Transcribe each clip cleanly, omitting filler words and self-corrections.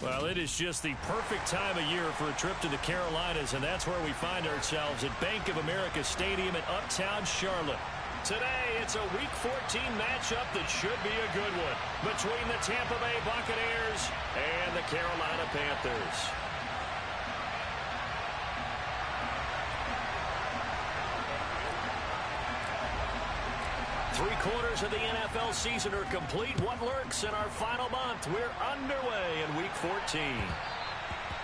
Well, it is just the perfect time of year for a trip to the Carolinas, and that's where we find ourselves at Bank of America Stadium in Uptown Charlotte. Today, it's a Week 14 matchup that should be a good one between the Tampa Bay Buccaneers and the Carolina Panthers. Three-quarters of the NFL season are complete. What lurks in our final month? We're underway in Week 14.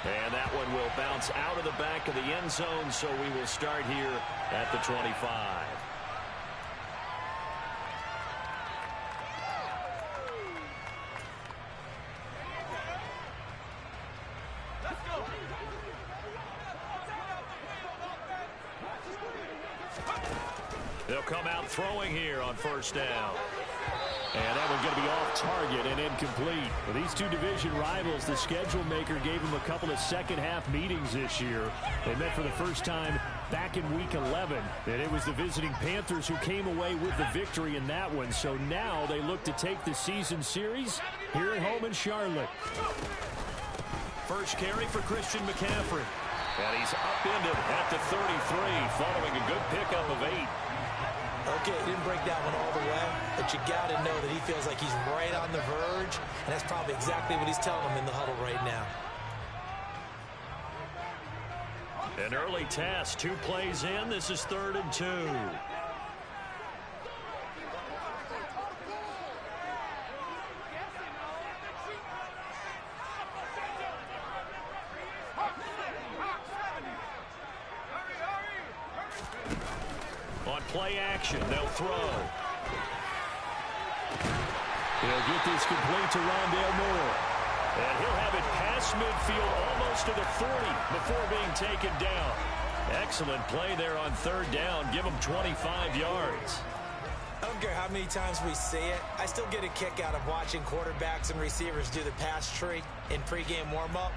And that one will bounce out of the back of the end zone, so we will start here at the 25. They'll come out throwing here on first down. And that one's going to be off target and incomplete. For these two division rivals, the schedule maker gave them a couple of second-half meetings this year. They met for the first time back in Week 11. And it was the visiting Panthers who came away with the victory in that one. So now they look to take the season series here at home in Charlotte. First carry for Christian McCaffrey. And he's upended at the 33 following a good pickup of 8. Okay, he didn't break that one all the way, but you got to know that he feels like he's right on the verge, and that's probably exactly what he's telling him in the huddle right now. An early task, 2 plays in. This is 3rd and 2. Play action. They'll throw. He'll get this complete to Rondale Moore. And he'll have it past midfield almost to the 40 before being taken down. Excellent play there on 3rd down. Give him 25 yards. I don't care how many times we see it. I still get a kick out of watching quarterbacks and receivers do the pass tree in pregame warm-up.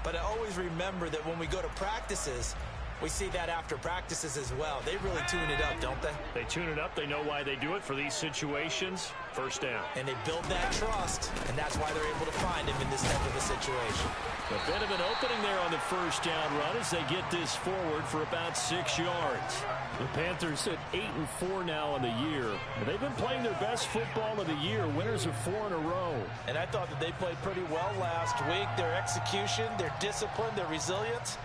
But I always remember that when we go to practices, we see that after practices as well. They really tune it up, don't they? They tune it up. They know why they do it for these situations. First down. And they build that trust, and that's why they're able to find him in this type of a situation. A bit of an opening there on the first down run as they get this forward for about 6 yards. The Panthers at 8-4 now in the year. And they've been playing their best football of the year, winners of 4 in a row. And I thought that they played pretty well last week. Their execution, their discipline, their resilience,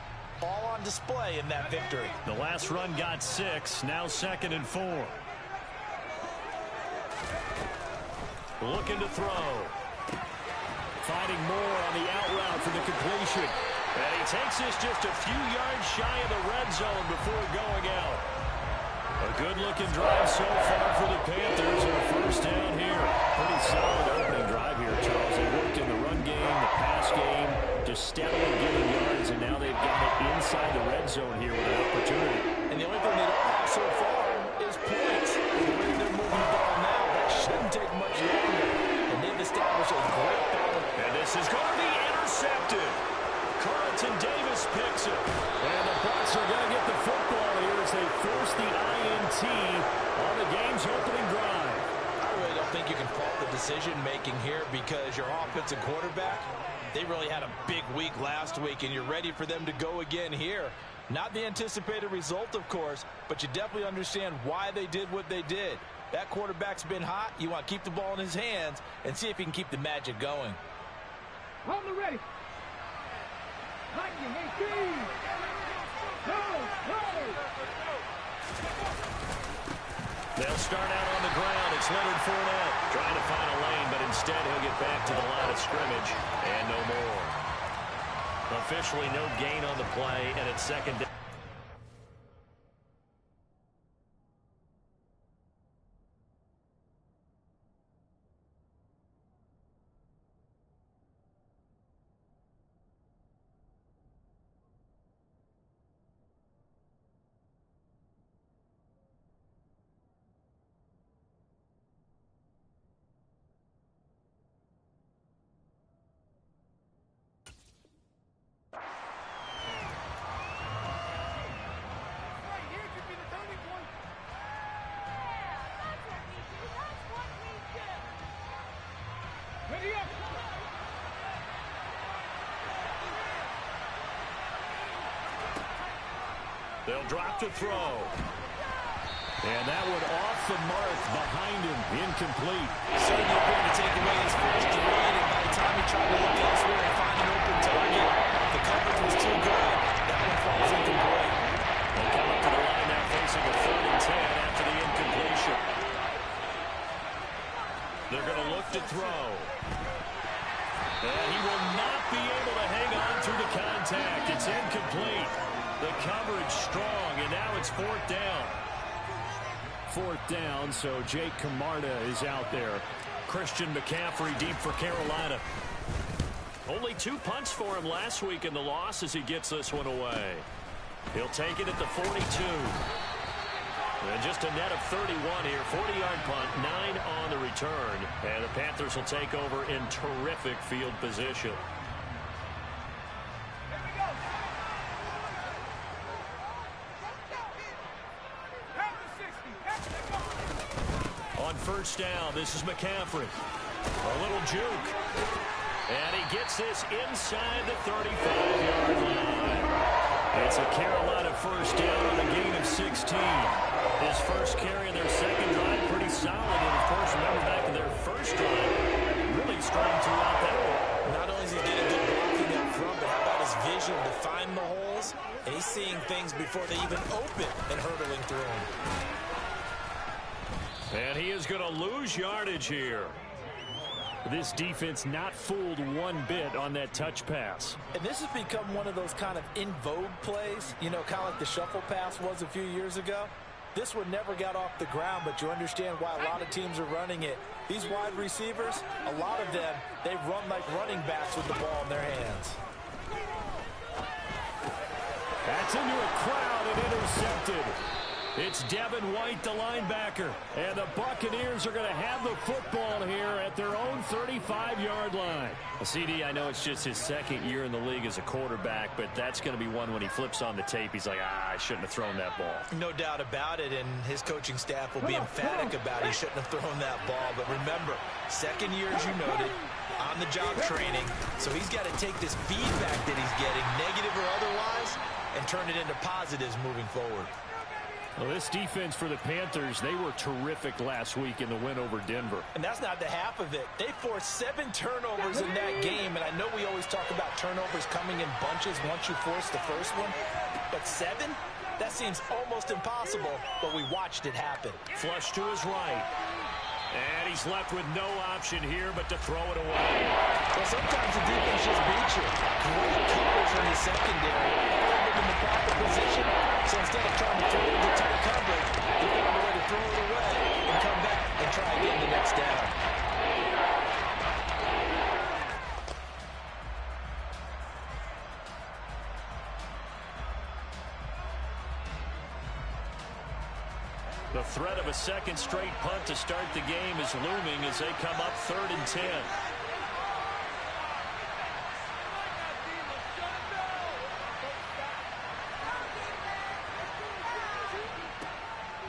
all on display in that victory. The last run got 6, now 2nd and 4. Looking to throw. Finding Moore on the out route for the completion. And he takes this just a few yards shy of the red zone before going out. A good-looking drive so far for the Panthers and a first down here. Pretty solid opening drive here, Charles. They worked in the run game, the pass game, just steadily getting yards, and now they've got it inside the red zone here with an opportunity. And the only thing they don't have so far is points. The way they're moving the ball now, that shouldn't take much longer. And they've established a great balance. And this is going to be intercepted. Carlton Davis picks it. And the Bucs are going to get the football here as they force the INT on the game's opening drive. I really don't think you can fault the decision-making here because your offensive quarterback, they really had a big week last week, and you're ready for them to go again here. Not the anticipated result, of course, but you definitely understand why they did what they did. That quarterback's been hot. You want to keep the ball in his hands and see if he can keep the magic going. On the ready. Lightning, 18. Go, go. They'll start out on the ground. It's Leonard Fournette trying to find a lane, but instead he'll get back to the line of scrimmage and no more. Officially no gain on the play, and it's 2nd down. They'll drop to throw. And that one off the mark behind him. Incomplete. Certainly going to take away his first read, and by the time he tried to look elsewhere and find an open target, the coverage was too good. That one falls incomplete. They'll come up to the line now facing a 3rd and 10 after the incompletion. They're going to look to throw. And he will not be able to hang on through the contact. It's incomplete. The coverage strong, and now it's 4th down. 4th down, so Jake Camarda is out there. Christian McCaffrey deep for Carolina. Only 2 punts for him last week in the loss as he gets this one away. He'll take it at the 42. And just a net of 31 here. 40-yard punt, 9 on the return. And the Panthers will take over in terrific field position. On 1st down, this is McCaffrey. A little juke. And he gets this inside the 35-yard line. It's a Carolina 1st down on a gain of 16. His first carry in their 2nd drive, pretty solid. And, of course, remember back in their 1st drive, really strong throughout that one. Not only is he getting good blocking up front, but how about his vision to find the holes? And he's seeing things before they even open and hurtling through them. And he is going to lose yardage here. This defense not fooled one bit on that touch pass. And this has become one of those kind of in vogue plays, you know, kind of like the shuffle pass was a few years ago. This one never got off the ground, but you understand why a lot of teams are running it. These wide receivers, a lot of them, they run like running backs with the ball in their hands. That's into a crowd and intercepted. It's Devin White, the linebacker. And the Buccaneers are going to have the football here at their own 35-yard line. CD, I know it's just his 2nd year in the league as a quarterback, but that's going to be one when he flips on the tape. He's like, I shouldn't have thrown that ball. No doubt about it, and his coaching staff will be emphatic about he shouldn't have thrown that ball. But remember, 2nd year, as you noted, on-the-job training. So he's got to take this feedback that he's getting, negative or otherwise, and turn it into positives moving forward. Well, this defense for the Panthers, they were terrific last week in the win over Denver. And that's not the half of it. They forced 7 turnovers in that game, and I know we always talk about turnovers coming in bunches once you force the first one. But 7? That seems almost impossible, but we watched it happen. Flush to his right. And he's left with no option here but to throw it away. Well, sometimes the defense just beats you. Great coverage from the secondary. They're in the proper position. So instead of trying to throw into tight coverage, they found a way to throw it away and come back and try again the next down. The threat of a 2nd straight punt to start the game is looming as they come up 3rd and 10.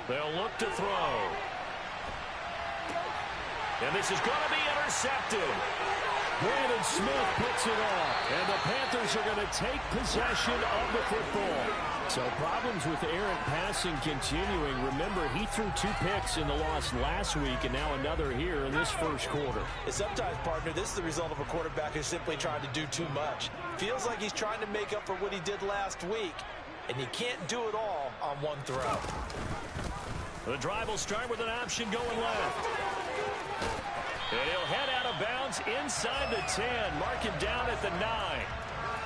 They'll look to throw. And this is going to be intercepted. Brandon Smith picks it off. And the Panthers are going to take possession of the football. So problems with errant passing continuing. Remember, he threw 2 picks in the loss last week and now another here in this 1st quarter. And sometimes, partner, this is the result of a quarterback who's simply trying to do too much. Feels like he's trying to make up for what he did last week. And you can't do it all on one throw. The drive will start with an option going left. And he'll head out of bounds inside the 10. Mark him down at the 9.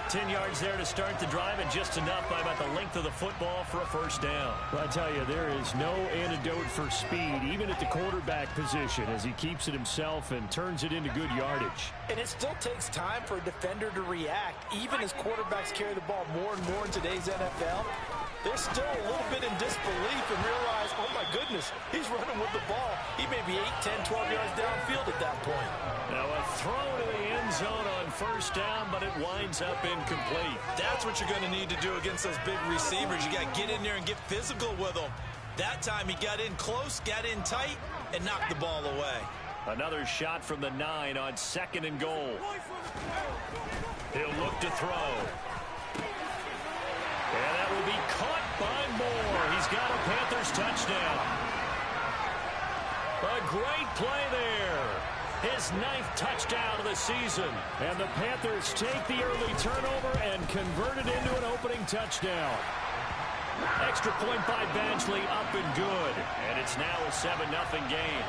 10 yards there to start the drive, and just enough by about the length of the football for a 1st down. Well, I tell you, there is no antidote for speed, even at the quarterback position, as he keeps it himself and turns it into good yardage. And it still takes time for a defender to react, even as quarterbacks carry the ball more and more in today's NFL. They're still a little bit in disbelief and realize, oh my goodness, he's running with the ball. He may be 8, 10, 12 yards downfield at that point. Now a throw to the end zone on 1st down, but it winds up incomplete. That's what you're going to need to do against those big receivers. You got to get in there and get physical with them. That time he got in close, got in tight, and knocked the ball away. Another shot from the 9 on 2nd and goal. He'll look to throw. And that will be caught by got a Panthers touchdown. A great play there. His 9th touchdown of the season. And the Panthers take the early turnover and convert it into an opening touchdown. Extra point by Badgley, up and good. And it's now a 7-0 game.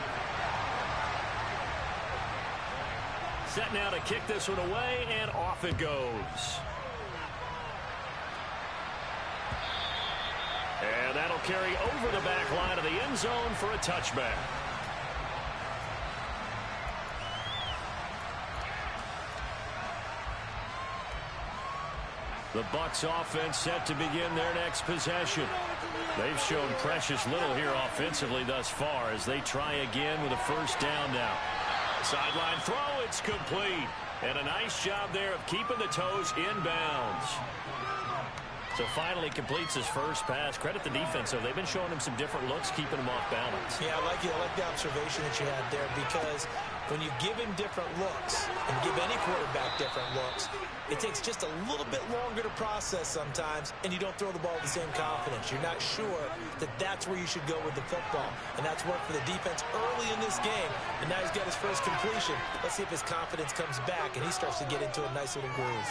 Set now to kick this one away, and off it goes. And that'll carry over the back line of the end zone for a touchback. The Bucs offense set to begin their next possession. They've shown precious little here offensively thus far as they try again with a first down now. Sideline throw, it's complete. And a nice job there of keeping the toes inbounds. So finally completes his first pass. Credit the defense, though. They've been showing him some different looks, keeping him off balance. Yeah, I like the observation that you had there, because when you give him different looks and give any quarterback different looks, it takes just a little bit longer to process sometimes, and you don't throw the ball with the same confidence. You're not sure that that's where you should go with the football, and that's worked for the defense early in this game, and now he's got his first completion. Let's see if his confidence comes back and he starts to get into a nice little groove.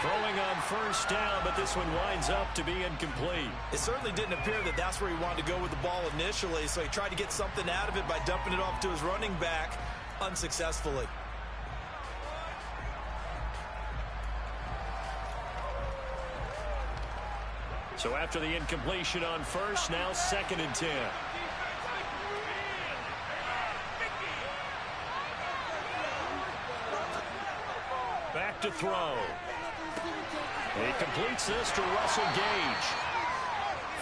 Throwing on first down, but this one winds up to be incomplete. It certainly didn't appear that that's where he wanted to go with the ball initially, so he tried to get something out of it by dumping it off to his running back unsuccessfully. So after the incompletion on first, now 2nd and 10. Back to throw. He completes this to Russell Gage.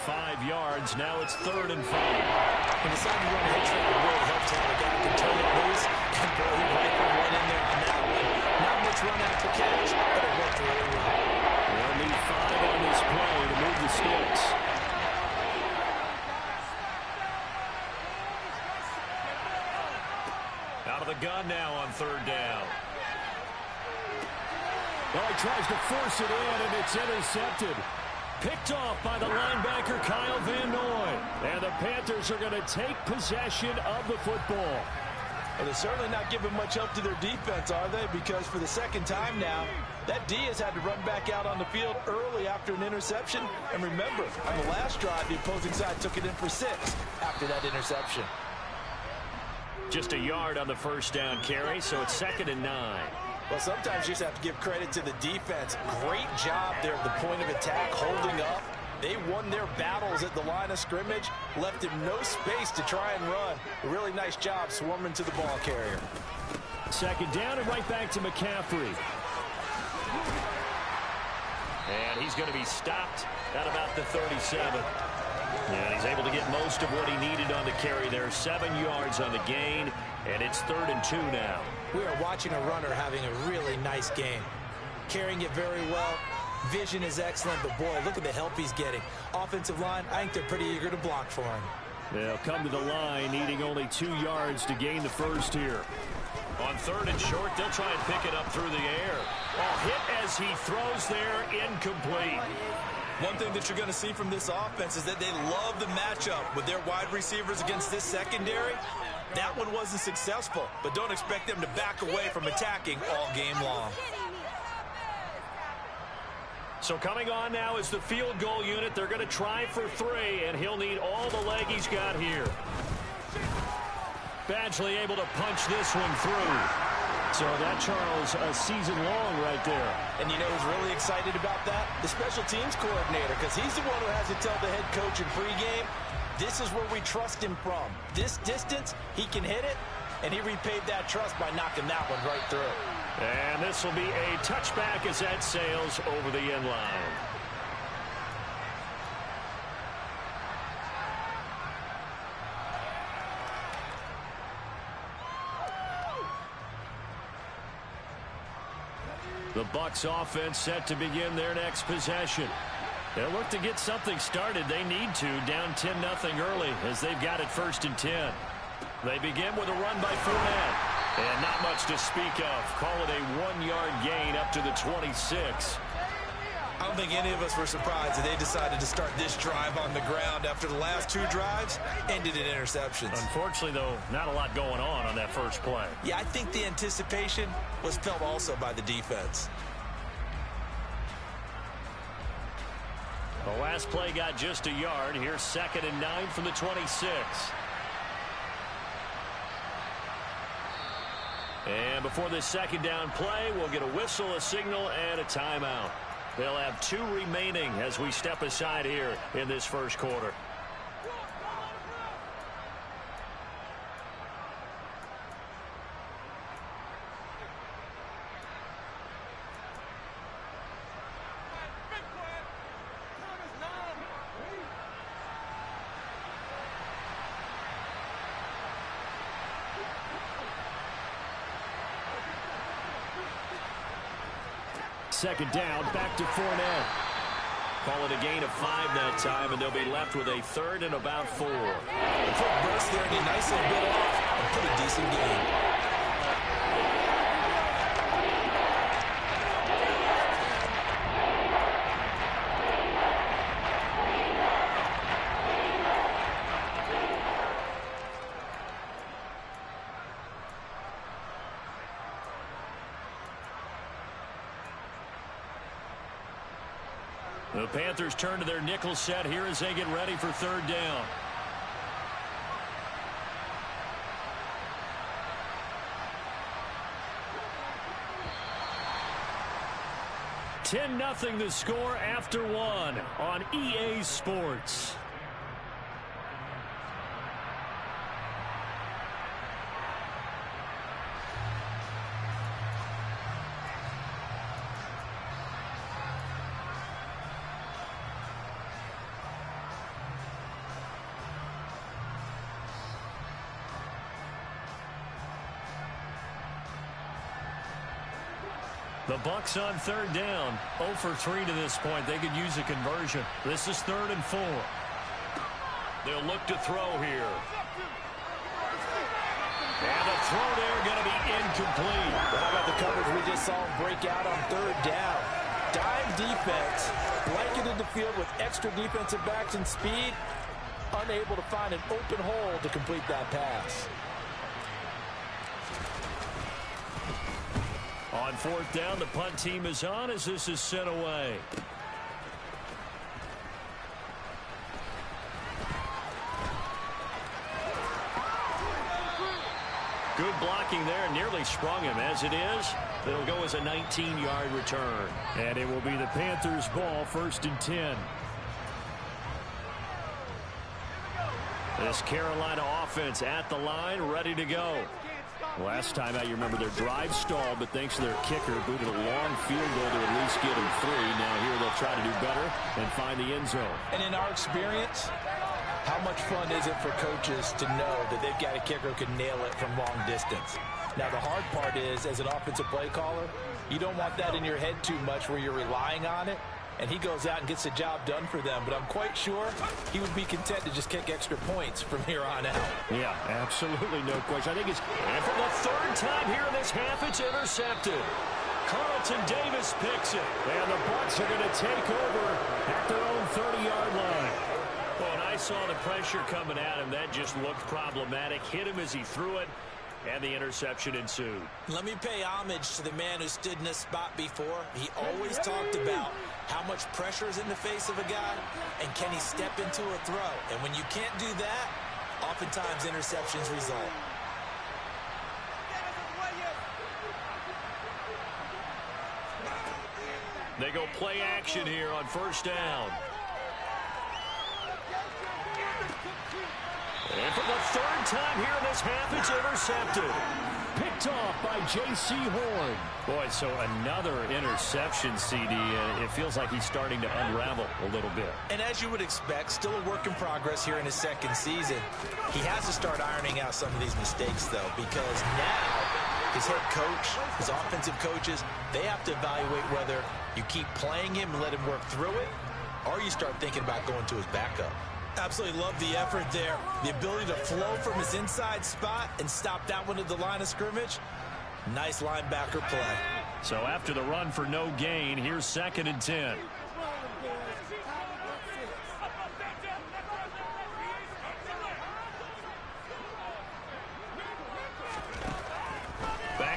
5 yards. Now it's 3rd and 5. When the side run hits that, it really helps how the guy can turn it loose. And boy, he rifled one in there on that one. Not much run after catch, but it worked really well. They'll need 5 on this play to move the sticks. Out of the gun now on 3rd down. Well, he tries to force it in, and it's intercepted. Picked off by the linebacker, Kyle Van Noy. And the Panthers are going to take possession of the football. Well, they're certainly not giving much help to their defense, are they? Because for the 2nd time now, that D has had to run back out on the field early after an interception. And remember, on the last drive, the opposing side took it in for 6 after that interception. Just a yard on the first down carry, so it's 2nd and 9. Well, sometimes you just have to give credit to the defense. Great job there at the point of attack, holding up. They won their battles at the line of scrimmage, left him no space to try and run. A really nice job swarming to the ball carrier. 2nd down and right back to McCaffrey. And he's going to be stopped at about the 37. And he's able to get most of what he needed on the carry there. 7 yards on the gain, and it's 3rd and 2 now. We are watching a runner having a really nice game. Carrying it very well. Vision is excellent, but boy, look at the help he's getting. Offensive line, I think they're pretty eager to block for him. They'll come to the line, needing only 2 yards to gain the first here. On 3rd and short, they'll try and pick it up through the air. Ball hit as he throws there, incomplete. One thing that you're going to see from this offense is that they love the matchup with their wide receivers against this secondary. That one wasn't successful, but don't expect them to back away from attacking all game long. So coming on now is the field goal unit. They're going to try for 3, and he'll need all the leg he's got here. Badgley able to punch this one through. So that, Charles, a season long right there. And you know who's really excited about that? The special teams coordinator, because he's the one who has to tell the head coach in pregame, this is where we trust him from. This distance, he can hit it, and he repaid that trust by knocking that one right through. And this will be a touchback as that sails over the end line. The Bucs offense set to begin their next possession. They'll look to get something started. They need to, down 10-0 early as they've got it 1st and 10. They begin with a run by Fournette. And not much to speak of. Call it a 1-yard gain up to the 26. I don't think any of us were surprised that they decided to start this drive on the ground after the last 2 drives ended in interceptions. Unfortunately, though, not a lot going on that first play. Yeah, I think the anticipation was felt also by the defense. The last play got just a yard. Here's 2nd and 9 from the 26. And before this 2nd down play, we'll get a whistle, a signal, and a timeout. They'll have 2 remaining as we step aside here in this first quarter. Second down, back to Fournette. Call it a gain of 5 that time, and they'll be left with a 3rd and about 4. The quick burst there, and he nicely bit off and put a decent game. The Panthers turn to their nickel set here as they get ready for 3rd down. (10-0) the score after 1 on EA Sports. The Bucs on 3rd down. 0 for 3 to this point. They could use a conversion. This is 3rd and 4. They'll look to throw here. And the throw there going to be incomplete. How about the coverage we just saw break out on 3rd down? Dime defense, blanketed the field with extra defensive backs and speed, unable to find an open hole to complete that pass. On 4th down, the punt team is on as this is sent away. Good blocking there, nearly sprung him. As it is, it'll go as a 19-yard return. And it will be the Panthers' ball, 1st and 10. This Carolina offense at the line, ready to go. Last time out, you remember their drive stalled, but thanks to their kicker, booted a long field goal to at least get them 3. Now here they'll try to do better and find the end zone. And in our experience, how much fun is it for coaches to know that they've got a kicker who can nail it from long distance? Now, the hard part is, as an offensive play caller, you don't want that in your head too much where you're relying on it. And he goes out and gets the job done for them. But I'm quite sure he would be content to just kick extra points from here on out. Yeah, absolutely no question. I think it's, and for the 3rd time here in this half, it's intercepted. Carlton Davis picks it. And the Bucs are going to take over at their own 30-yard line. Well, when I saw the pressure coming at him, that just looked problematic. Hit him as he threw it. And the interception ensued. Let me pay homage to the man who stood in this spot before. He always talked about how much pressure is in the face of a guy, and can he step into a throw. And when you can't do that, oftentimes interceptions result. They go play action here on 1st down. And for the 3rd time here in this half, it's intercepted. Picked off by J.C. Horn. Boy, so another interception, CD. It feels like he's starting to unravel a little bit. And as you would expect, still a work in progress here in his 2nd season. He has to start ironing out some of these mistakes, though, because now his head coach, his offensive coaches, they have to evaluate whether you keep playing him and let him work through it, or you start thinking about going to his backup. Absolutely love the effort there. The ability to flow from his inside spot and stop that one at the line of scrimmage. Nice linebacker play. So after the run for no gain, here's 2nd and 10.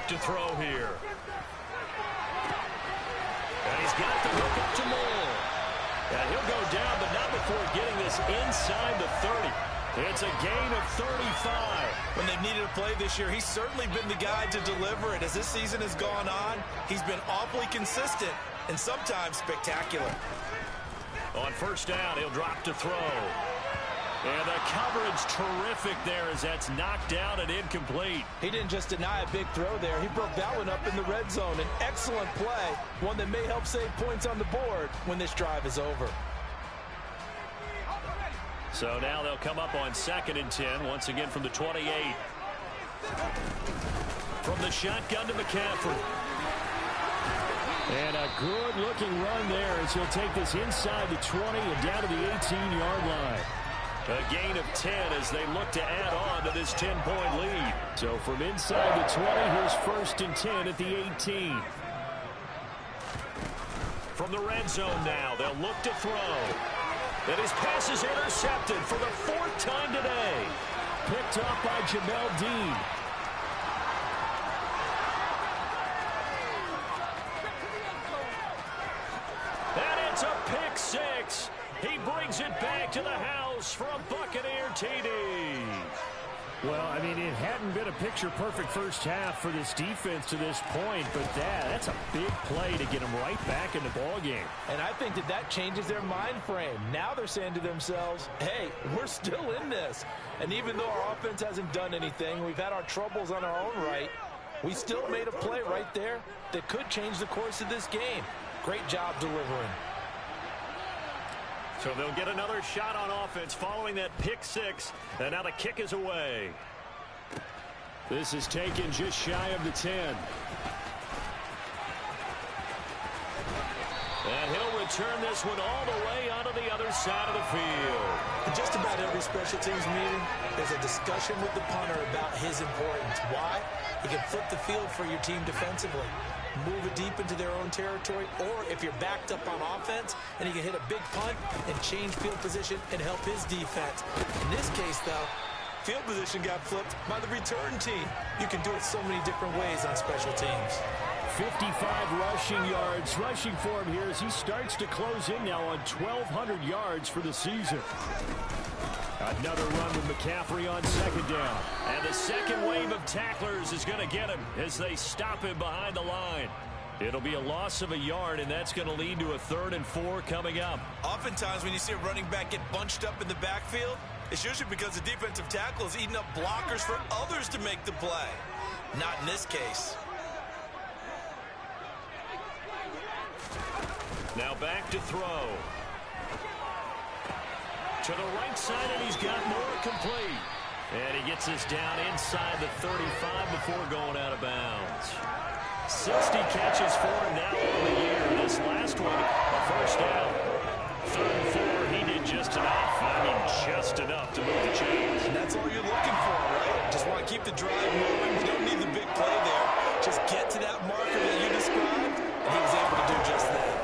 to throw here. And he's got the hook up to Moore. And he'll go down, but not before getting this inside the 30. It's a gain of 35. When they've needed a play this year, he's certainly been the guy to deliver it. As this season has gone on, he's been awfully consistent and sometimes spectacular. On first down, he'll drop to throw. And the coverage terrific there as that's knocked down and incomplete. He didn't just deny a big throw there. He broke that one up in the red zone. An excellent play, one that may help save points on the board when this drive is over. So now they'll come up on 2nd and 10, once again from the 28. From the shotgun to McCaffrey. And a good-looking run there as he'll take this inside the 20 and down to the 18-yard line. A gain of 10 as they look to add on to this 10-point lead. So from inside the 20, here's 1st and 10 at the 18. From the red zone now, they'll look to throw. And his pass is intercepted for the 4th time today. Picked up by Jamel Dean. And it's a pick six. He brings it back to the house for a Buccaneer TD. Well, I mean, it hadn't been a picture-perfect first half for this defense to this point, but that's a big play to get them right back in the ballgame. And I think that changes their mind frame. Now they're saying to themselves, hey, we're still in this. And even though our offense hasn't done anything, we've had our troubles on our own right, we still made a play right there that could change the course of this game. Great job delivering. So they'll get another shot on offense following that pick six. And now the kick is away. This is taken just shy of the 10. And he'll return this one all the way onto the other side of the field. In just about every special teams meeting, there's a discussion with the punter about his importance. Why? He can flip the field for your team defensively, move it deep into their own territory, or if you're backed up on offense, and he can hit a big punt and change field position and help his defense. In this case, though, field position got flipped by the return team. You can do it so many different ways on special teams. 55 rushing yards rushing for him here as he starts to close in now on 1,200 yards for the season. Another run with McCaffrey on 2nd down. And the second wave of tacklers is going to get him as they stop him behind the line. It'll be a loss of a yard, and that's going to lead to a 3rd and 4 coming up. Oftentimes when you see a running back get bunched up in the backfield, it's usually because the defensive tackle is eating up blockers for others to make the play. Not in this case. Now back to throw. To the right side, and he's got more complete. And he gets this down inside the 35 before going out of bounds. 60 catches for him now on the year. This last one, a first down. 3rd and 4, he did just enough. I mean, just enough to move the chains. And that's all you're looking for, right? Just want to keep the drive moving. You don't need the big play there. Just get to that marker that you described, and he was able to do just that.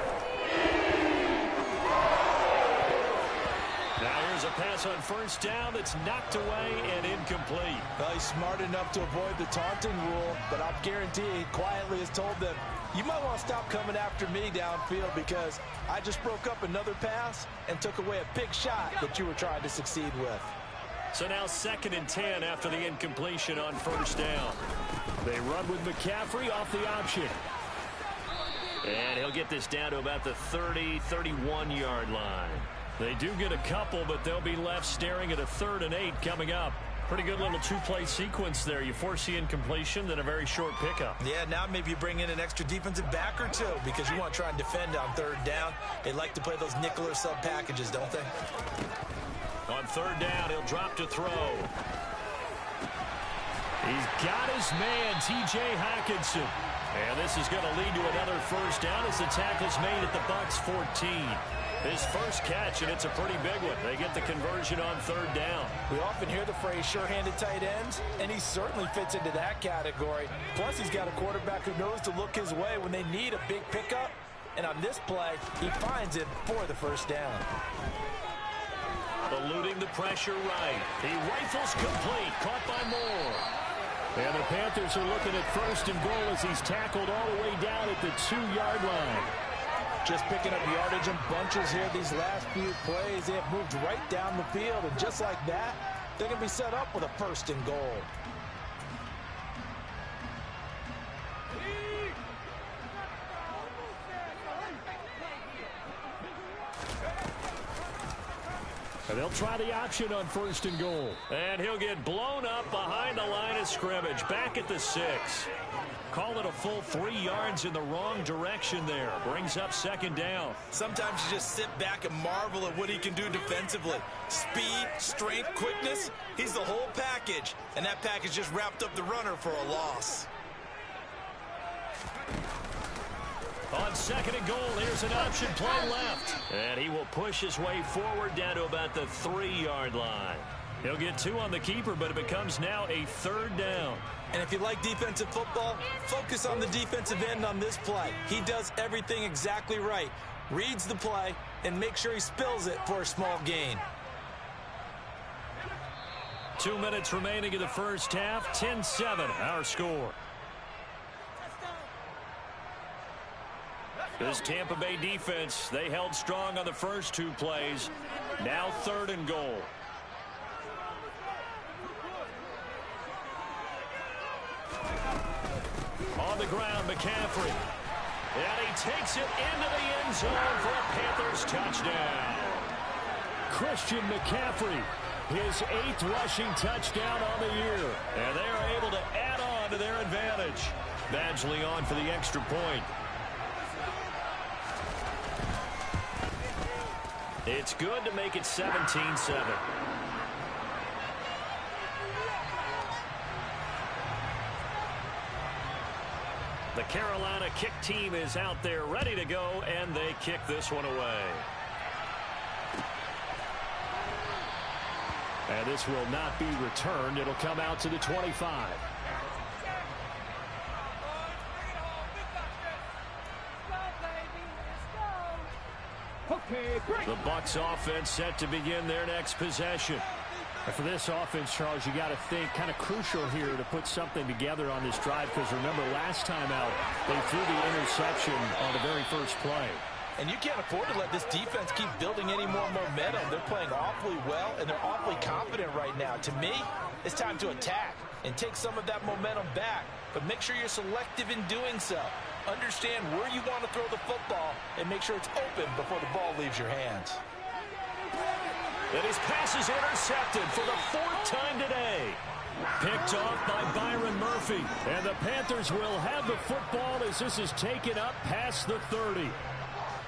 A pass on first down that's knocked away and incomplete. Well, he's smart enough to avoid the taunting rule, but I'll guarantee he quietly has told them, you might want to stop coming after me downfield because I just broke up another pass and took away a big shot that you were trying to succeed with. So now 2nd and 10 after the incompletion on first down. They run with McCaffrey off the option. And he'll get this down to about the 30, 31-yard line. They do get a couple, but they'll be left staring at a 3rd and 8 coming up. Pretty good little two-play sequence there. You force the incompletion, then a very short pickup. Yeah, now maybe you bring in an extra defensive back or two because you want to try and defend on 3rd down. They like to play those nickel or sub packages, don't they? On 3rd down, he'll drop to throw. He's got his man, T.J. Hockenson. And this is going to lead to another first down as the tackle's made at the Bucs 14. His first catch, and it's a pretty big one. They get the conversion on 3rd down. We often hear the phrase sure-handed tight ends, and he certainly fits into that category. Plus, he's got a quarterback who knows to look his way when they need a big pickup. And on this play, he finds it for the first down. Eluding the pressure right. He rifles complete. Caught by Moore. And the Panthers are looking at first and goal as he's tackled all the way down at the 2-yard line. Just picking up yardage in bunches here these last few plays. They have moved right down the field, and just like that, they're going to be set up with a first and goal. And they'll try the option on first and goal. And he'll get blown up behind the line of scrimmage, back at the 6. Call it a full 3 yards in the wrong direction there. Brings up second down. Sometimes you just sit back and marvel at what he can do defensively. Speed, strength, quickness. He's the whole package. And that package just wrapped up the runner for a loss. On second and goal, here's an option play left. And he will push his way forward down to about the 3-yard line. He'll get 2 on the keeper, but it becomes now a 3rd down. And if you like defensive football, focus on the defensive end on this play. He does everything exactly right. Reads the play and makes sure he spills it for a small gain. 2 minutes remaining in the first half. 10-7, our score. This Tampa Bay defense, they held strong on the first 2 plays. Now 3rd and goal. On the ground, McCaffrey. And he takes it into the end zone for a Panthers touchdown. Christian McCaffrey, his 8th rushing touchdown on the year. And they are able to add on to their advantage. Badgley on for the extra point. It's good to make it 17-7. The Carolina kick team is out there ready to go, and they kick this one away. And this will not be returned. It'll come out to the 25. Okay, great. The Bucs offense set to begin their next possession. And for this offense, Charles, you got to think kind of crucial here to put something together on this drive, because remember last time out they threw the interception on the very first play. And you can't afford to let this defense keep building any more momentum. They're playing awfully well, and they're awfully confident right now. To me, it's time to attack and take some of that momentum back, but make sure you're selective in doing so. Understand where you want to throw the football and make sure it's open before the ball leaves your hands. And his pass is intercepted for the 4th time today. Picked off by Byron Murphy. And the Panthers will have the football as this is taken up past the 30.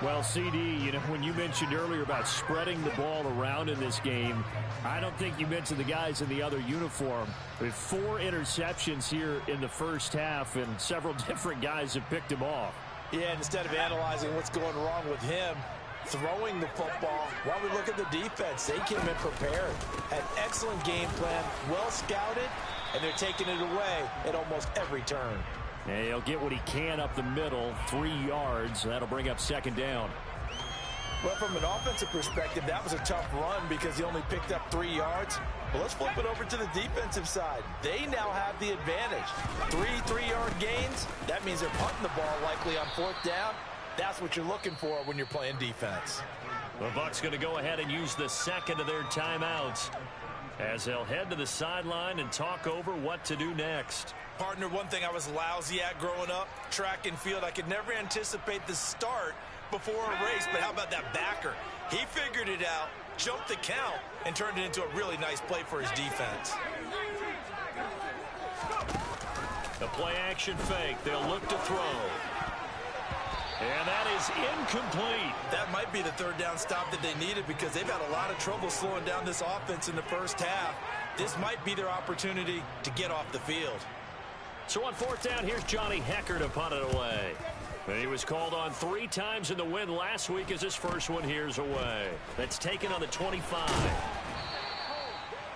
Well, CD, you know, when you mentioned earlier about spreading the ball around in this game, I don't think you mentioned the guys in the other uniform. With 4 interceptions here in the first half, and several different guys have picked him off. Yeah, instead of analyzing what's going wrong with him, throwing the football, while we look at the defense, they came in prepared. An excellent game plan, well scouted, and they're taking it away at almost every turn. And he'll get what he can up the middle, 3 yards. That'll bring up second down. Well, from an offensive perspective, that was a tough run because he only picked up 3 yards. Well, let's flip it over to the defensive side. They now have the advantage. 3 3-yard gains. That means they're punting the ball likely on 4th down. That's what you're looking for when you're playing defense. The Bucs going to go ahead and use the second of their timeouts as they'll head to the sideline and talk over what to do next. Partner, one thing I was lousy at growing up, track and field, I could never anticipate the start before a race, but how about that backer? He figured it out, jumped the count, and turned it into a really nice play for his defense. The play-action fake. They'll look to throw. And that is incomplete. That might be the 3rd down stop that they needed because they've had a lot of trouble slowing down this offense in the first half. This might be their opportunity to get off the field. So on 4th down, here's Johnny Hecker to punt it away. And he was called on 3 times in the win last week as his first one here's away. That's taken on the 25.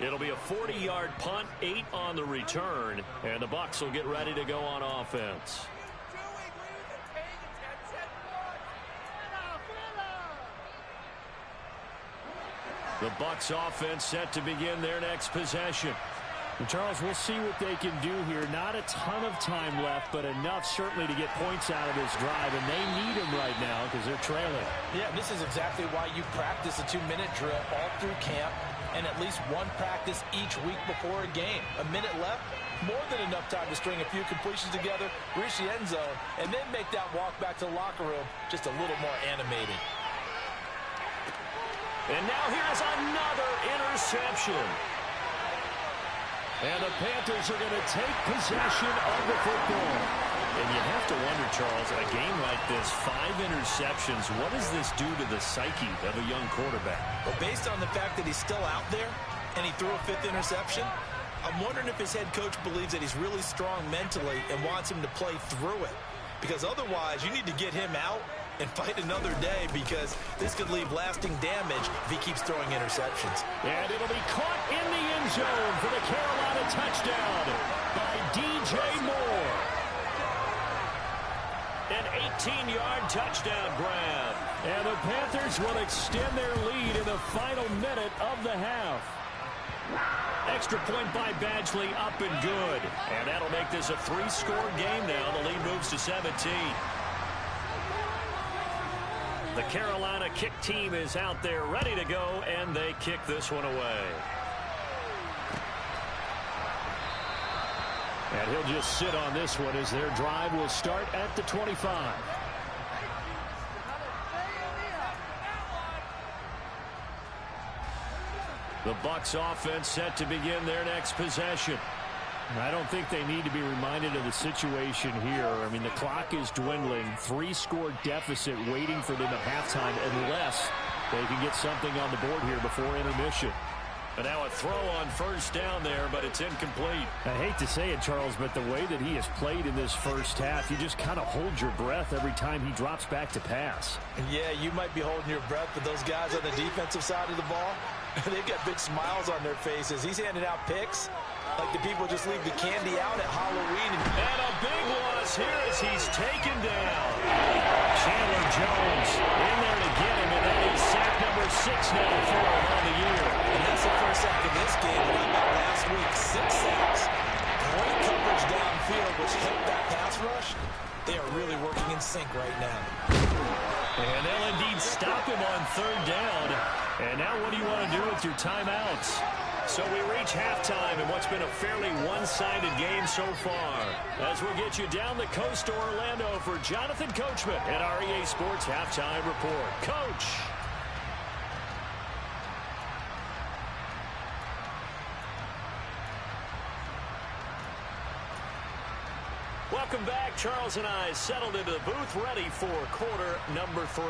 It'll be a 40-yard punt, 8 on the return, and the Bucs will get ready to go on offense. The Bucs offense set to begin their next possession. And Charles, we'll see what they can do here. Not a ton of time left, but enough certainly to get points out of this drive, and they need them right now because they're trailing. Yeah, this is exactly why you practice a 2-minute drill all through camp and at least one practice each week before a game. A minute left, more than enough time to string a few completions together, reach the end zone, and then make that walk back to the locker room just a little more animated. And now here's another interception. And the Panthers are going to take possession of the football. And you have to wonder, Charles, a game like this, 5 interceptions, what does this do to the psyche of a young quarterback? Well, based on the fact that he's still out there and he threw a 5th interception, I'm wondering if his head coach believes that he's really strong mentally and wants him to play through it. Because otherwise, you need to get him out and fight another day, because this could leave lasting damage if he keeps throwing interceptions. And it'll be caught in the end zone for the Carolina touchdown by DJ Moore. An 18-yard touchdown grab. And the Panthers will extend their lead in the final minute of the half. Extra point by Badgley, up and good. And that'll make this a 3-score game now. The lead moves to 17. The Carolina kick team is out there ready to go, and they kick this one away. And he'll just sit on this one as their drive will start at the 25. The Bucs offense set to begin their next possession. I don't think they need to be reminded of the situation here. I mean, the clock is dwindling. 3-score deficit waiting for them at halftime unless they can get something on the board here before intermission. And now a throw on first down there, but it's incomplete. I hate to say it, Charles, but the way that he has played in this first half, you just kind of hold your breath every time he drops back to pass. Yeah, you might be holding your breath, but those guys on the defensive side of the ball, they've got big smiles on their faces. He's handing out picks like the people just leave the candy out at Halloween. And a big loss here as he's taken down. Chandler Jones in there to get him, and that is sack number 6 now for him on the year. And that's the first sack of this game. But about last week, 6 sacks. Great coverage downfield, which helped that pass rush. They are really working in sync right now. And they'll indeed stop him on 3rd down. And now what do you want to do with your timeouts? So we reach halftime in what's been a fairly one-sided game so far. As we'll get you down the coast to Orlando for Jonathan Coachman at our EA Sports Halftime Report. Coach. Welcome back. Charles and I settled into the booth ready for quarter number 3.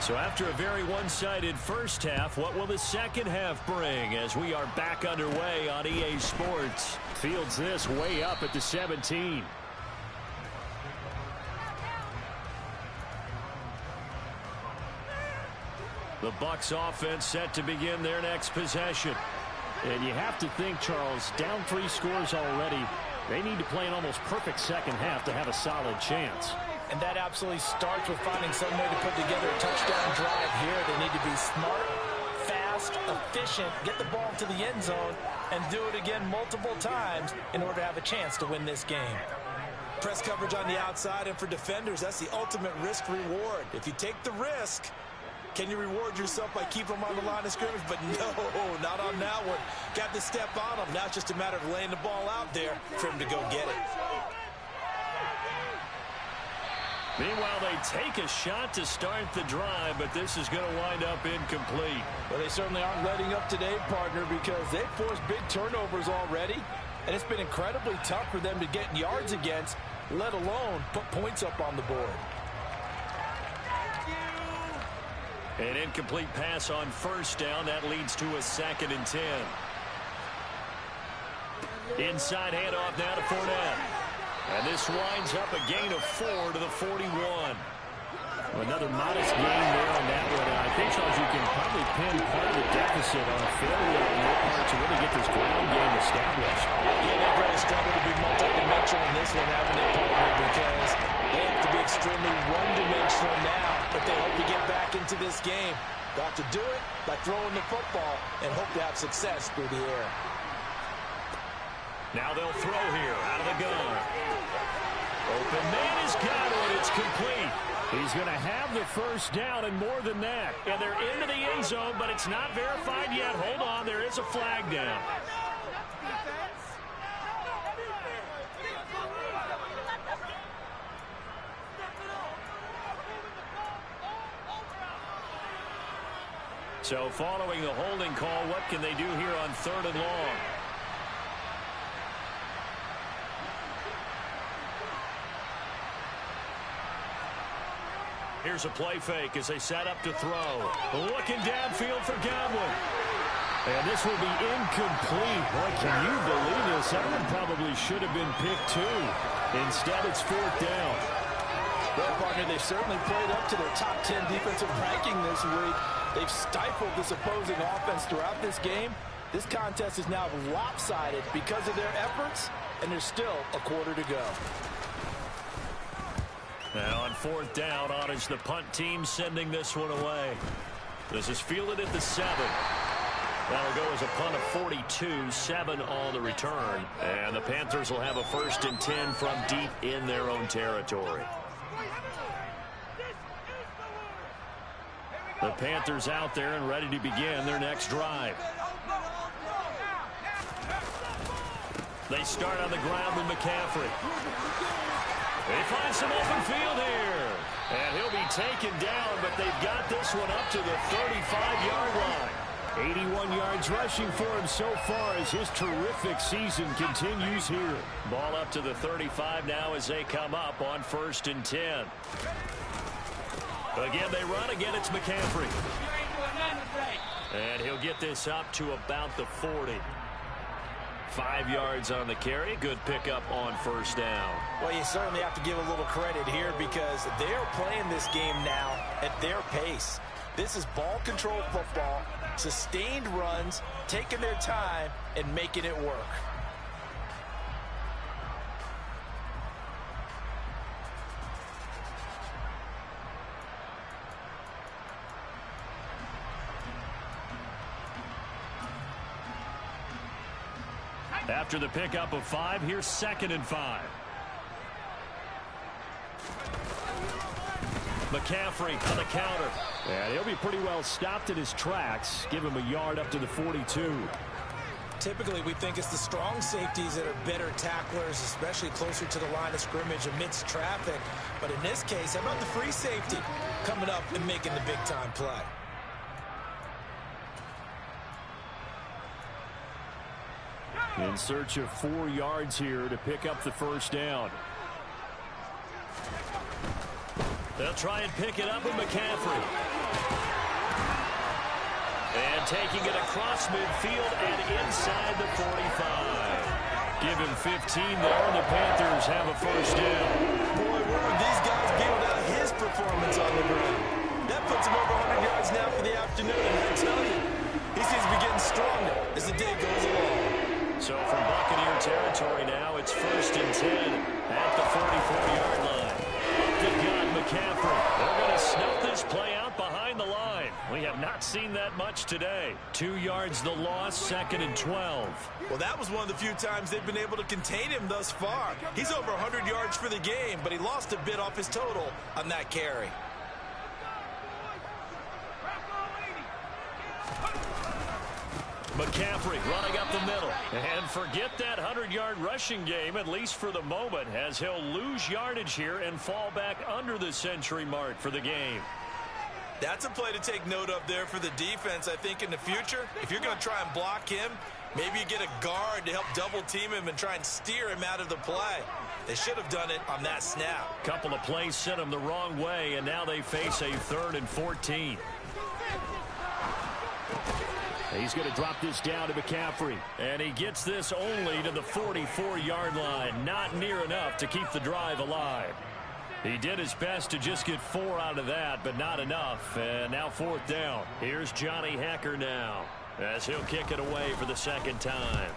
So after a very one-sided first half, what will the second half bring as we are back underway on EA Sports? Fields this way up at the 17. The Bucs offense set to begin their next possession. And you have to think, Charles, down 3 scores already, they need to play an almost perfect second half to have a solid chance. And that absolutely starts with finding some way to put together a touchdown drive here. They need to be smart, fast, efficient, get the ball to the end zone, and do it again multiple times in order to have a chance to win this game. Press coverage on the outside, and for defenders, that's the ultimate risk-reward. If you take the risk, can you reward yourself by keeping them on the line of scrimmage? But no, not on that one. Got to step on them. Now it's just a matter of laying the ball out there for him to go get it. Meanwhile, they take a shot to start the drive, but this is going to wind up incomplete. Well, they certainly aren't letting up today, partner, because they've forced big turnovers already, and it's been incredibly tough for them to get yards against, let alone put points up on the board. An incomplete pass on first down. That leads to a 2nd and 10. Inside handoff now to Fournette. And this winds up a gain of 4 to the 41. Another modest gain there on that one. And I think, Charles, you can probably pin part of the deficit on a failure on their part to really get this ground game established. Yeah, they've really struggled to be multi-dimensional in this one, haven't they, partner? Because they have to be extremely one-dimensional now this game. Got to do it by throwing the football and hope to have success through the air. Now they'll throw here out of the gun. Open man has got it. It's complete. He's going to have the first down and more than that. And they're into the end zone, but it's not verified yet. Hold on. There is a flag down. So following the holding call, what can they do here on 3rd and long? Here's a play fake as they set up to throw. Looking downfield for Godwin. And this will be incomplete. Boy, can you believe this? That one probably should have been picked too. Instead, it's 4th down. Well, partner, they've certainly played up to their top 10 defensive ranking this week. They've stifled this opposing offense throughout this game. This contest is now lopsided because of their efforts, and there's still a quarter to go. Now on 4th down, on is the punt team sending this one away. This is fielded at the 7. That'll go as a punt of 42, 7 on the return. And the Panthers will have a 1st and 10 from deep in their own territory. The Panthers out there and ready to begin their next drive. They start on the ground with McCaffrey. They find some open field here. And he'll be taken down, but they've got this one up to the 35-yard line. 81 yards rushing for him so far as his terrific season continues here. Ball up to the 35 now as they come up on 1st and 10. Again, they run. Again, it's McCaffrey. And he'll get this up to about the 40. 5 yards on the carry. Good pickup on 1st down. Well, you certainly have to give a little credit here because they're playing this game now at their pace. This is ball control football, sustained runs, taking their time, and making it work. After the pickup of 5, here's 2nd and 5. McCaffrey on the counter. And he'll be pretty well stopped in his tracks. Give him a yard up to the 42. Typically, we think it's the strong safeties that are better tacklers, especially closer to the line of scrimmage amidst traffic. But in this case, how about the free safety coming up and making the big-time play? In search of 4 yards here to pick up the 1st down. They'll try and pick it up with McCaffrey. And taking it across midfield and inside the 45. Give him 15 there, and the Panthers have a 1st down. Boy, where would these guys be without his performance on the ground? That puts him over 100 yards now for the afternoon, and I tell you, he seems to be getting stronger as the day goes along. So from Buccaneer territory now, it's 1st and 10 at the 44-yard line. Up the gun, McCaffrey. They're going to snuff this play out behind the line. We have not seen that much today. 2 yards the loss, 2nd and 12. Well, that was one of the few times they've been able to contain him thus far. He's over 100 yards for the game, but he lost a bit off his total on that carry. McCaffrey running up the middle. And forget that 100-yard rushing game, at least for the moment, as he'll lose yardage here and fall back under the century mark for the game. That's a play to take note of there for the defense, I think, in the future. If you're going to try and block him, maybe you get a guard to help double-team him and try and steer him out of the play. They should have done it on that snap. Couple of plays sent them the wrong way, and now they face a 3rd and 14. He's going to drop this down to McCaffrey. And he gets this only to the 44-yard line. Not near enough to keep the drive alive. He did his best to just get 4 out of that, but not enough. And now 4th down. Here's Johnny Hacker now as he'll kick it away for the 2nd time.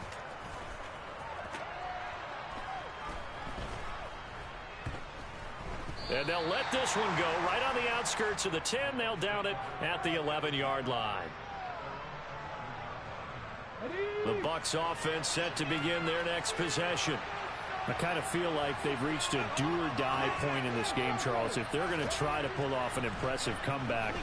And they'll let this one go right on the outskirts of the 10. They'll down it at the 11-yard line. The Bucs offense set to begin their next possession. I kind of feel like they've reached a do-or-die point in this game, Charles. If they're going to try to pull off an impressive comeback,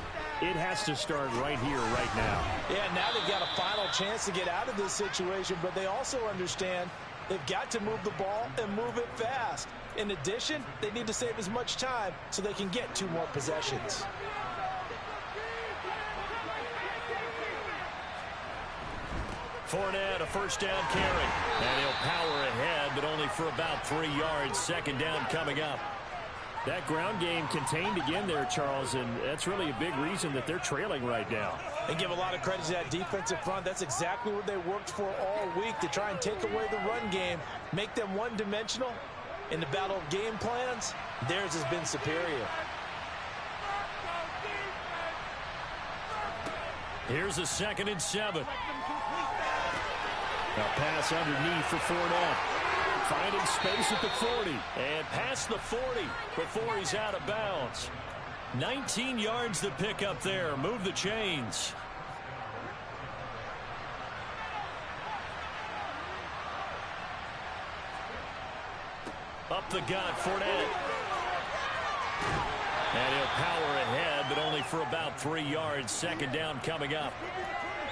it has to start right here, right now. Yeah, now they've got a final chance to get out of this situation, but they also understand they've got to move the ball and move it fast. In addition, they need to save as much time so they can get 2 more possessions. Fournette, a first down carry. And he'll power ahead, but only for about 3 yards. Second down coming up. That ground game contained again there, Charles, and that's really a big reason that they're trailing right now. And give a lot of credit to that defensive front. That's exactly what they worked for all week, to try and take away the run game, make them one-dimensional. In the battle of game plans, theirs has been superior. Here's a 2nd and 7. A pass underneath for Fournette. Finding space at the 40. And past the 40 before he's out of bounds. 19 yards to pick up there. Move the chains. Up the gut, Fournette. And he'll power ahead, but only for about 3 yards. Second down coming up.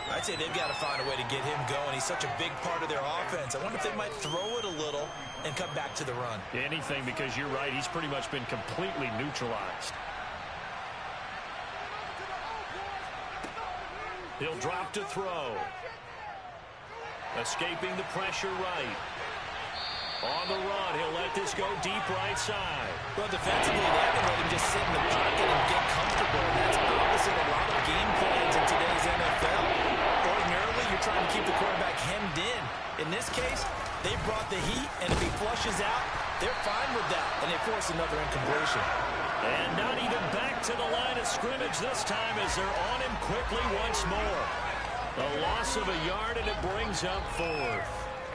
I'd say they've got to find a way to get him going. He's such a big part of their offense. I wonder if they might throw it a little and come back to the run. Anything, because you're right. He's pretty much been completely neutralized. He'll drop to throw. Escaping the pressure right. On the run, he'll let this go deep right side. Well, defensively, they haven't let him just sit in the pocket and get comfortable. That's opposite a lot of game plans in today's NFL. Ordinarily, you're trying to keep the quarterback hemmed in. In this case, they brought the heat, and if he flushes out, they're fine with that, and they force another incompletion. And not even back to the line of scrimmage this time as they're on him quickly once more. A loss of a yard, and it brings up 4th.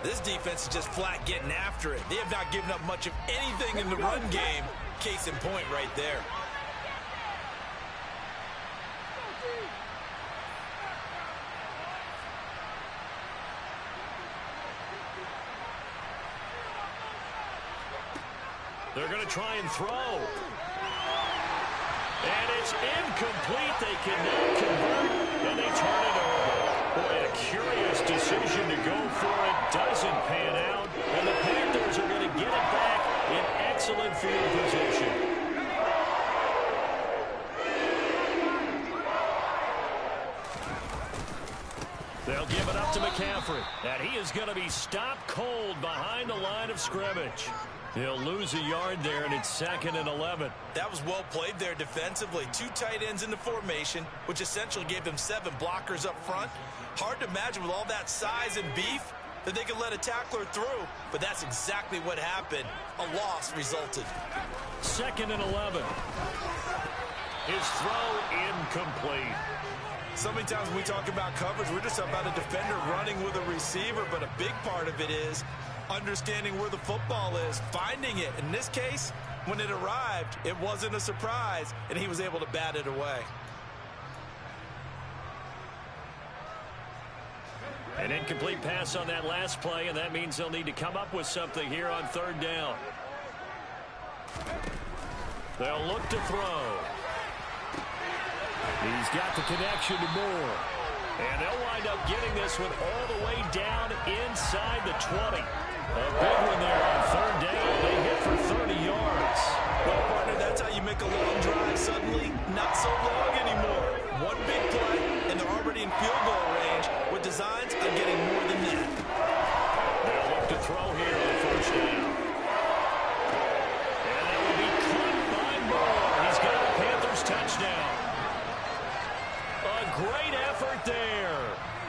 This defense is just flat getting after it. They have not given up much of anything in the run game. Case in point right there. They're going to try and throw. And it's incomplete. They cannot convert, and they turn it over. Boy, a curious decision to go for it. Doesn't pan out, and the Panthers are going to get it back in excellent field position. They'll give it up to McCaffrey, and he is going to be stopped cold behind the line of scrimmage. He'll lose a yard there, and it's 2nd and 11. That was well played there defensively. 2 tight ends in the formation, which essentially gave them 7 blockers up front. Hard to imagine with all that size and beef that they could let a tackler through, but that's exactly what happened. A loss resulted. 2nd and 11. His throw incomplete. So many times when we talk about coverage, we're just about a defender running with a receiver, but a big part of it is understanding where the football is, finding it. In this case, when it arrived, it wasn't a surprise, and he was able to bat it away. An incomplete pass on that last play, and that means they'll need to come up with something here on 3rd down. They'll look to throw. He's got the connection to Moore. And they'll wind up getting this one all the way down inside the 20. A big one there on 3rd down. They hit for 30 yards. Well, partner, that's how you make a long drive suddenly not so long anymore. One big play, and they're already in field goal range with designs on getting more than that. They'll look to throw here on 1st down. And that will be caught by Moore. He's got a Panthers touchdown. A great effort there.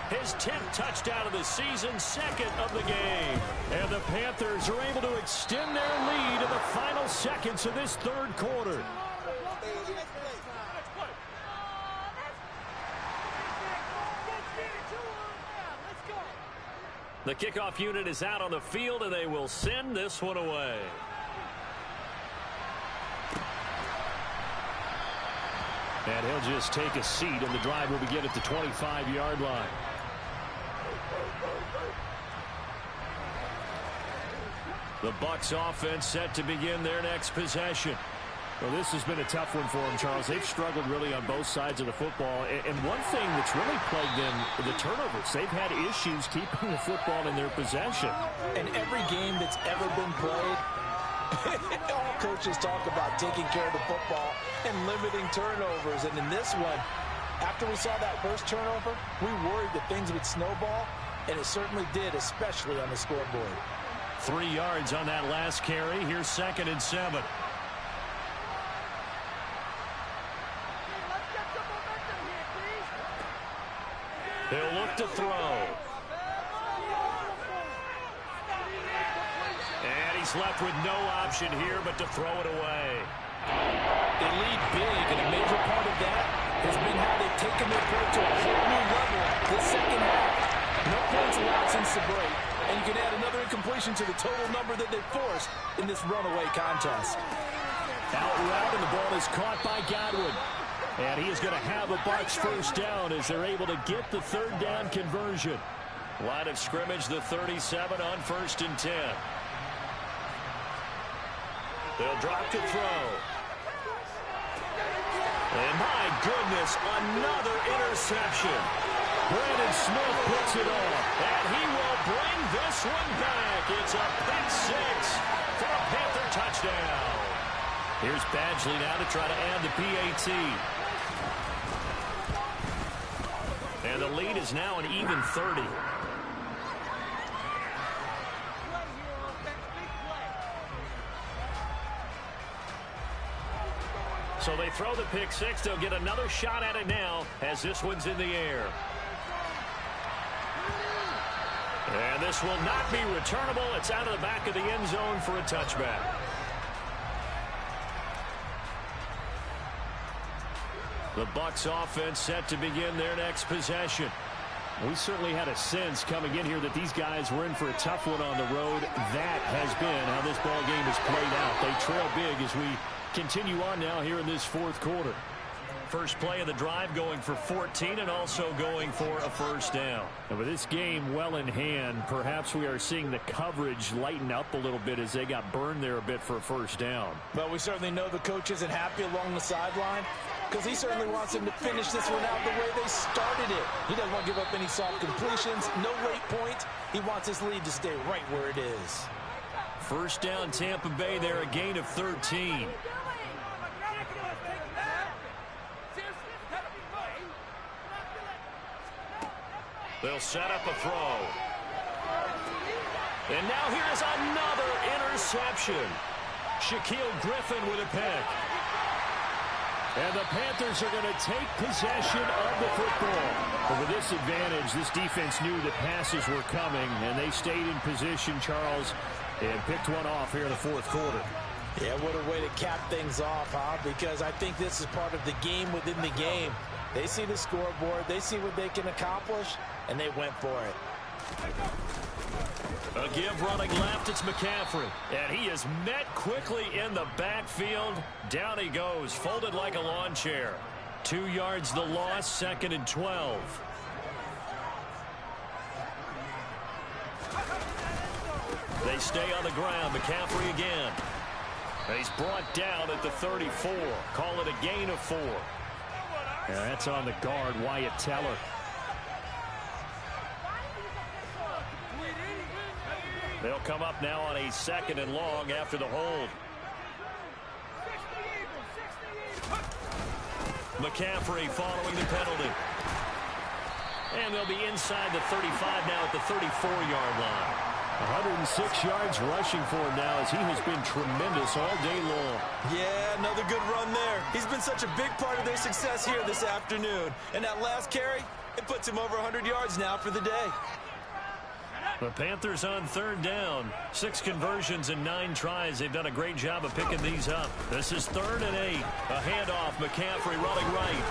His 10th touchdown of the season, 2nd of the game. And the Panthers are able to extend their lead in the final seconds of this 3rd quarter. The kickoff unit is out on the field, and they will send this one away. And he'll just take a seat, and the drive will begin at the 25-yard line. The Bucs offense set to begin their next possession. Well, this has been a tough one for them, Charles. They've struggled really on both sides of the football. And one thing that's really plagued them, the turnovers. They've had issues keeping the football in their possession. And every game that's ever been played, all coaches talk about taking care of the football and limiting turnovers. And in this one, after we saw that first turnover, we worried that things would snowball, and it certainly did, especially on the scoreboard. 3 yards on that last carry. Here's 2nd and 7. They'll look to throw. And he's left with no option here but to throw it away. They lead big, and a major part of that has been how they've taken their play to a whole new level this second half. No points allowed since the break, and you can add another incompletion to the total number that they've forced in this runaway contest. Out route, and the ball is caught by Godwin. And he is going to have a Bucs first down as they're able to get the 3rd down conversion. Line of scrimmage, the 37 on 1st and 10. They'll drop to throw. And my goodness, another interception. Brandon Smith puts it off, and he will bring this one back. It's a pick 6 for a Panther touchdown. Here's Badgley now to try to add the PAT. And the lead is now an even 30. So they throw the pick 6. They'll get another shot at it now as this one's in the air. And this will not be returnable. It's out of the back of the end zone for a touchback. The Bucs offense set to begin their next possession. We certainly had a sense coming in here that these guys were in for a tough one on the road. That has been how this ball game has played out. They trail big as we continue on now here in this 4th quarter. First play of the drive going for 14 and also going for a first down. And with this game well in hand, perhaps we are seeing the coverage lighten up a little bit as they got burned there a bit for a first down. But we certainly know the coach isn't happy along the sideline because he certainly wants them to finish this one out the way they started it. He doesn't want to give up any soft completions, no late points. He wants his lead to stay right where it is. First down Tampa Bay there, a gain of 13. They'll set up a throw. And now here's another interception. Shaquille Griffin with a pick. And the Panthers are going to take possession of the football. But with this advantage, this defense knew that passes were coming, and they stayed in position, Charles, and picked one off here in the 4th quarter. Yeah, what a way to cap things off, huh? Because I think this is part of the game within the game. They see the scoreboard, they see what they can accomplish, and they went for it. A give running left, it's McCaffrey. And he is met quickly in the backfield. Down he goes, folded like a lawn chair. 2 yards the loss, 2nd and 12. They stay on the ground, McCaffrey again. And he's brought down at the 34. Call it a gain of 4. And that's on the guard, Wyatt Teller. They'll come up now on a 2nd and long after the hold. McCaffrey following the penalty. And they'll be inside the 35 now at the 34-yard line. 106 yards rushing for him now as he has been tremendous all day long. Yeah, another good run there. He's been such a big part of their success here this afternoon. And that last carry, it puts him over 100 yards now for the day. The Panthers on 3rd down. 6 conversions and 9 tries. They've done a great job of picking these up. This is 3rd and 8. A handoff. McCaffrey running right.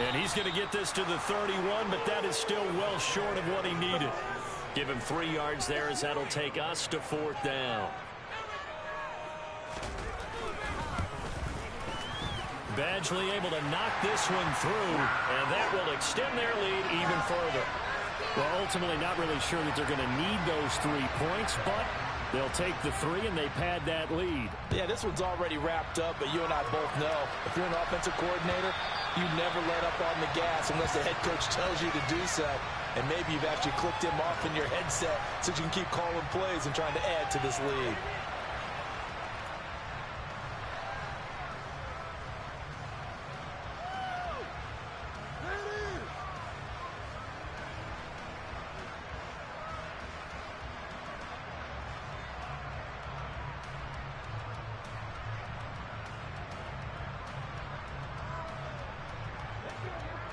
And he's going to get this to the 31, but that is still well short of what he needed. Give him 3 yards there as that'll take us to 4th down. Badgley able to knock this one through, and that will extend their lead even further. Well, ultimately not really sure that they're going to need those 3 points, but they'll take the 3 and they pad that lead. Yeah, this one's already wrapped up, but you and I both know if you're an offensive coordinator, you never let up on the gas unless the head coach tells you to do so. And maybe you've actually clicked him off in your headset so you can keep calling plays and trying to add to this lead.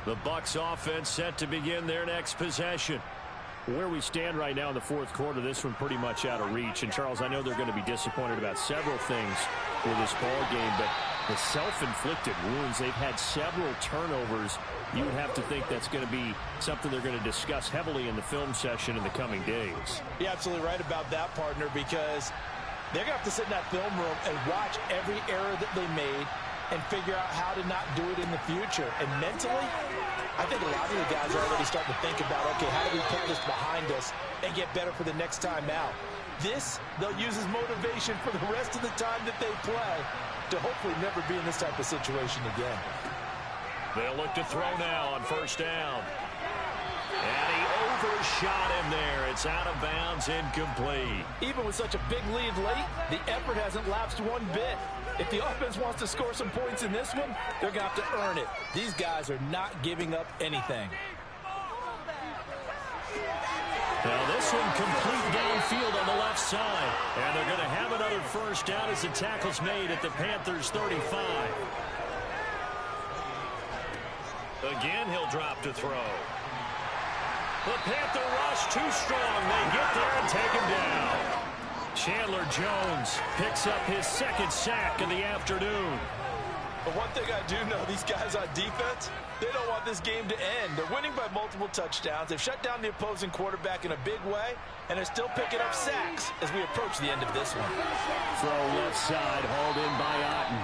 The Bucs offense set to begin their next possession. Where we stand right now in the fourth quarter, this one pretty much out of reach. And, Charles, I know they're going to be disappointed about several things for this ball game, but the self-inflicted wounds, they've had several turnovers. You would have to think that's going to be something they're going to discuss heavily in the film session in the coming days. You're absolutely right about that, partner, because they're going to have to sit in that film room and watch every error that they made and figure out how to not do it in the future. And mentally, I think a lot of the guys are already starting to think about, okay, how do we put this behind us and get better for the next time out? This, they'll use as motivation for the rest of the time that they play to hopefully never be in this type of situation again. They'll look to throw now on first down. And he overshot him there. It's out of bounds, incomplete. Even with such a big lead late, the effort hasn't lapsed one bit. If the offense wants to score some points in this one, they're going to have to earn it. These guys are not giving up anything. Now this one complete downfield on the left side. And they're going to have another first down as the tackle's made at the Panthers' 35. Again, he'll drop to throw. The Panther rush too strong. They get there and take him down. Chandler Jones picks up his second sack of the afternoon. But one thing I do know, these guys on defense, they don't want this game to end. They're winning by multiple touchdowns. They've shut down the opposing quarterback in a big way, and they're still picking up sacks as we approach the end of this one. Throw left side, hauled in by Otten.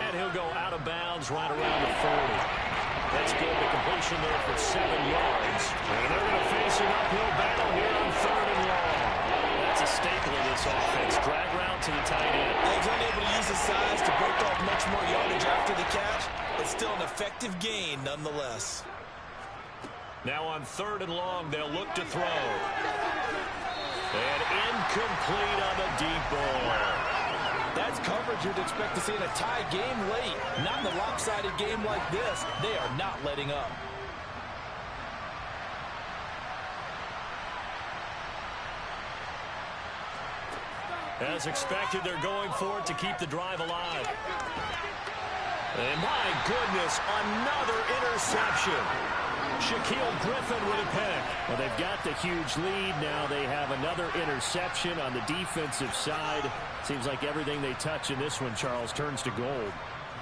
And he'll go out of bounds right around the 40. That's good. The completion there for 7 yards. And they're going to face an uphill battle here on 3rd and long. That's a staple of this offense. Drag route to the tight end. He's unable to use his size to break off much more yardage after the catch, but still an effective gain nonetheless. Now on 3rd and long, they'll look to throw. And incomplete on the deep ball. That's coverage you'd expect to see in a tie game late. Not in a lopsided game like this. They are not letting up. As expected, they're going for it to keep the drive alive. And my goodness, another interception. Shaquille Griffin with a pick. Well, they've got the huge lead. Now they have another interception on the defensive side. Seems like everything they touch in this one, Charles, turns to gold.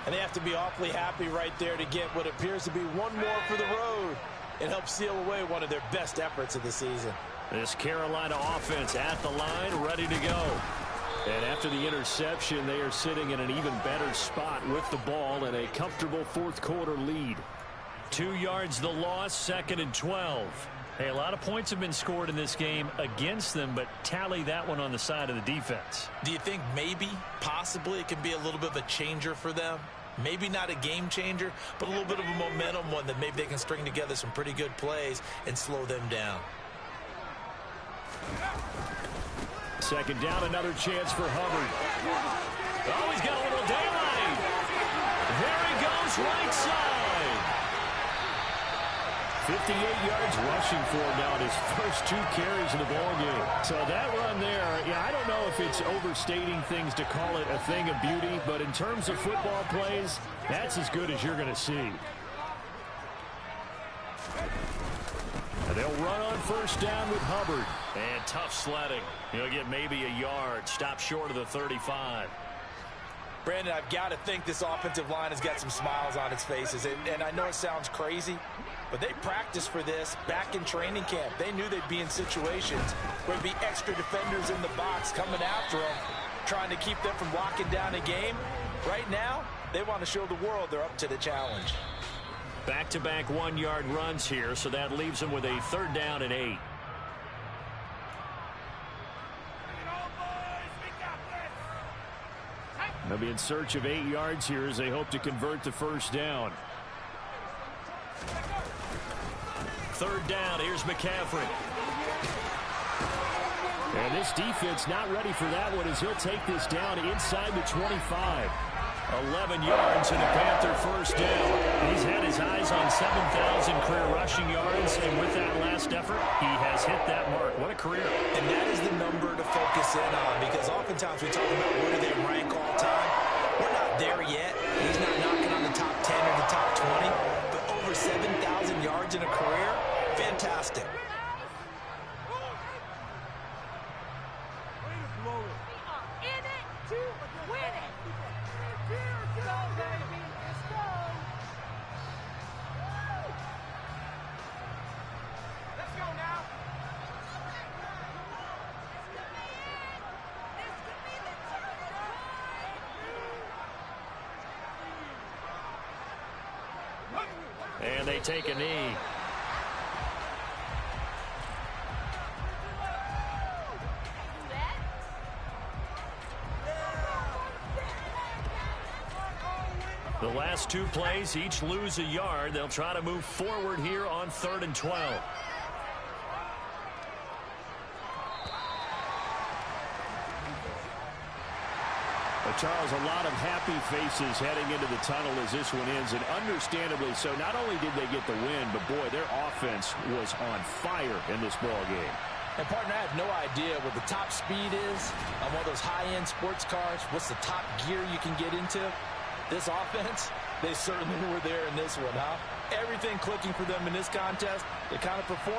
And they have to be awfully happy right there to get what appears to be one more for the road and help seal away one of their best efforts of the season. This Carolina offense at the line, ready to go. And after the interception, they are sitting in an even better spot with the ball and a comfortable fourth quarter lead. 2 yards the loss, 2nd and 12. Hey, a lot of points have been scored in this game against them, but tally that one on the side of the defense. Do you think maybe, possibly, it can be a little bit of a changer for them? Maybe not a game changer, but a little bit of a momentum one that maybe they can string together some pretty good plays and slow them down. 2nd down, another chance for Hubbard. Oh, he's got a little daylight. There he goes, right side. 58 yards rushing for him now in his first 2 carries in the ballgame. So that run there, yeah, I don't know if it's overstating things to call it a thing of beauty, but in terms of football plays, that's as good as you're going to see. And they'll run on first down with Hubbard. And tough sledding. He'll get maybe a yard. Stop short of the 35. Brandon, I've got to think this offensive line has got some smiles on its faces. And I know it sounds crazy, but they practiced for this back in training camp. They knew they'd be in situations where there'd be extra defenders in the box coming after them, trying to keep them from locking down a game. Right now, They want to show the world they're up to the challenge. Back-to-back 1-yard runs here, so that leaves them with a 3rd down and 8. They'll be in search of 8 yards here as they hope to convert the 1st down. 3rd down, here's McCaffrey. And this defense not ready for that one as he'll take this down inside the 25. 11 yards and a Panther 1st down. He's had his eyes on 7,000 career rushing yards, and with that last effort, he has hit that mark. What a career. And that is the number to focus in on, because oftentimes we talk about where do they rank all time. We're not there yet. He's not knocking on the top 10 or the top 20, but over 7,000 yards in a career, fantastic. And they take a knee. The last 2 plays, each lose a yard. They'll try to move forward here on 3rd and 12. Charles, a lot of happy faces heading into the tunnel as this one ends, and understandably so. Not only did they get the win, but boy, their offense was on fire in this ball game. And partner, I have no idea what the top speed is on one of those high-end sports cars. What's the top gear you can get into? This offense, they certainly were there in this one, huh? Everything clicking for them in this contest. They kind of performed.